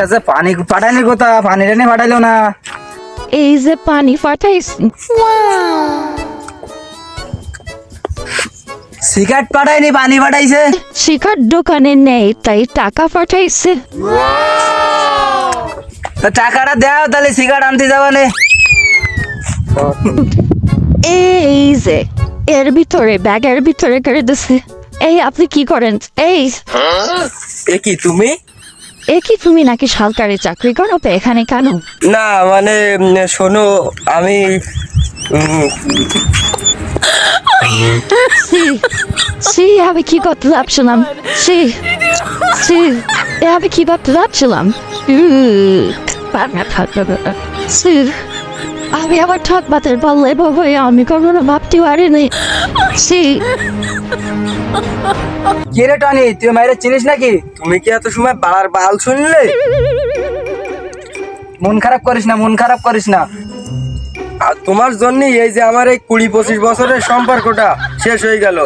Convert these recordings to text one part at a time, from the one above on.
কাছে পানি পাঠায়নি, কোথা পানি টানি পাঠাইলো না। এই যে পানি পাঠাইছি, সিগারেট পাঠায়নি, পানি পাঠাইছে। শিকার দোকানে নেই তাই টাকা পাঠাইছে। তা টাকাটা দাও, তাহলে সিগারেট আনতে যাবানে। এই যে এর ভিতরে, ব্যাগের ভিতরে করে দিছে। এই আপনি কি করেন? এই এ কি তুমি? এ কি তুমি নাকি সরকারি চাকরি করো তো এখানে কেন? না মানে শোনো, আমি সি আমি কি করতে যাচ্ছিলাম? সি সি আমি কি করতে যাচ্ছিলাম? সি আমি আবার ঠক বাতের বললে বাবা, আমি কখনো ভাবতে পারিনি। সি কি রে টনি, তুই মায়ের চিনিস নাকি? তুমি কি এত সময় বাড়ার বাল শুনলে? মন খারাপ করিস না, মন খারাপ করিস না। আর তোমার জন্য এই যে আমার এই 20-25 বছরের সম্পর্কটা শেষ হয়ে গেল।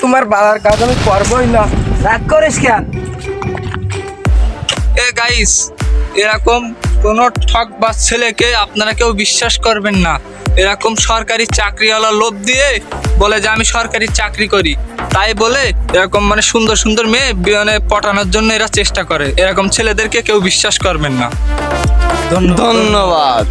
তোমার বাড়ার কাজ আমি করবোই না। রাগ করিস কেন? এ গাইস, এরকম কোনো ঠকবাজ ছেলেকে আপনারা কেউ বিশ্বাস করবেন না। এরকম সরকারি চাকরিওয়ালা লোভ দিয়ে বলে যে আমি সরকারি চাকরি করি, তাই বলে এরকম মানে সুন্দর সুন্দর মেয়ে মানে পটানোর জন্য এরা চেষ্টা করে। এরকম ছেলেদেরকে কেউ বিশ্বাস করবেন না। ধন্যবাদ।